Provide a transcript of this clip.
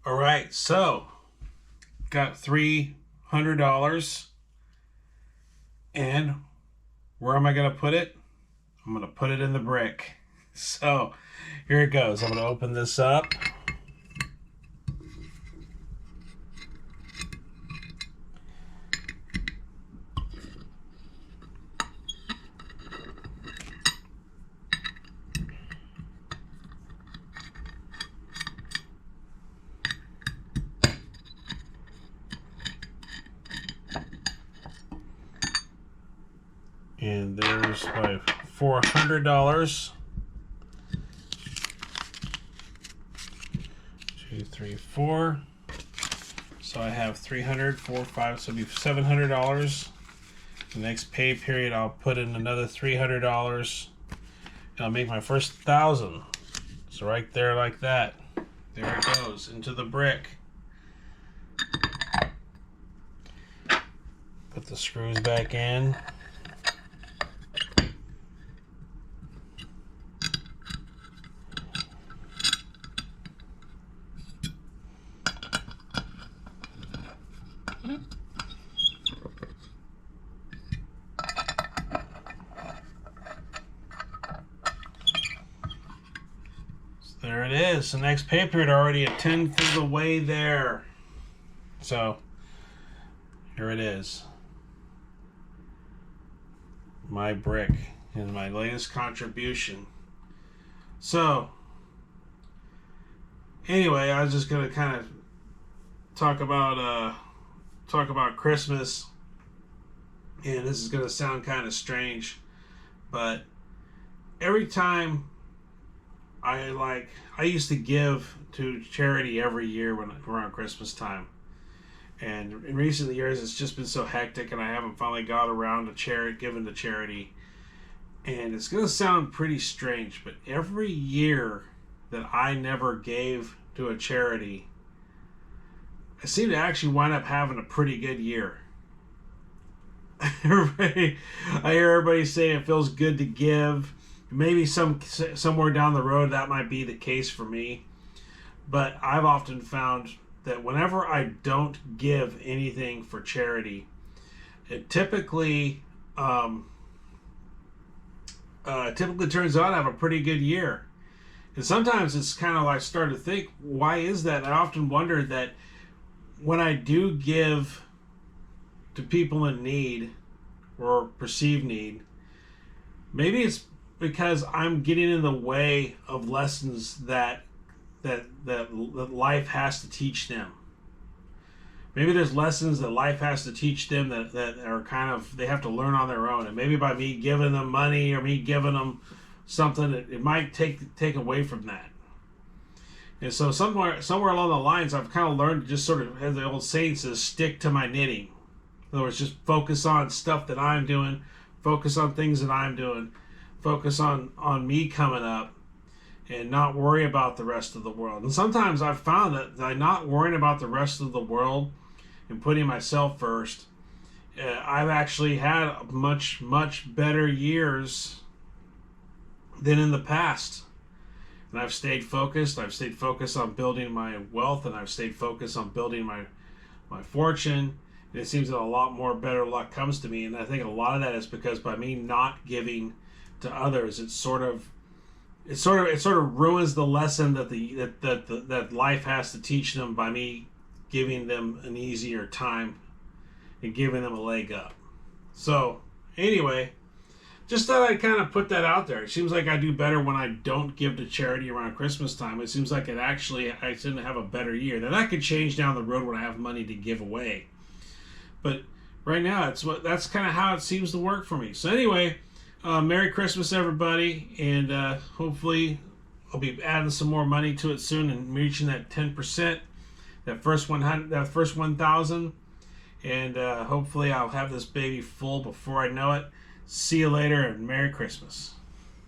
All right, so got $300, and where am I gonna put it? I'm gonna put it in the brick. So here it goes. I'm gonna open this up. And there's my $400. 2, 3, 4. So I have 300, 4, 5, so it'll be $700. The next pay period, I'll put in another $300, and I'll make my first 1,000. So right there, like that, there it goes into the brick. Put the screws back in. There it is. The next pay period already a tenth of the way there. So here it is. My brick and my latest contribution. So anyway, I was just gonna kind of talk about Christmas, and this is gonna sound kind of strange, but every time I used to give to charity every year when around Christmas time, and in recent years it's just been so hectic, and I haven't finally got around to giving to charity. And it's gonna sound pretty strange, but every year that I never gave to a charity, I seem to actually wind up having a pretty good year. I hear everybody say it feels good to give. Maybe somewhere down the road that might be the case for me, but I've often found that whenever I don't give anything for charity, it typically turns out I have a pretty good year. And sometimes it's kind of like I start to think, why is that? I often wonder that when I do give to people in need or perceived need, maybe it's because I'm getting in the way of lessons that life has to teach them. Maybe there's lessons that life has to teach them that are kind of, they have to learn on their own. And maybe by me giving them money or me giving them something, it might take away from that. And so somewhere along the lines, I've kind of learned to just sort of, as the old saying says, stick to my knitting. In other words, just focus on stuff that I'm doing, focus on things that I'm doing, focus on me coming up, and not worry about the rest of the world. And sometimes I've found that by not worrying about the rest of the world and putting myself first, I've actually had much better years than in the past. And I've stayed focused. I've stayed focused on building my wealth, and I've stayed focused on building my fortune. And it seems that a lot more better luck comes to me. And I think a lot of that is because by me not giving to others, it sort of ruins the lesson that life has to teach them by me giving them an easier time and giving them a leg up. So anyway, just thought I'd kind of put that out there. It seems like I do better when I don't give to charity around Christmas time. It seems like I tend to have a better year. Now that could change down the road when I have money to give away, but right now that's kind of how it seems to work for me. So anyway, Merry Christmas, everybody, and hopefully I'll be adding some more money to it soon and reaching that 10%, that first 1,000, and hopefully I'll have this baby full before I know it. See you later, and Merry Christmas.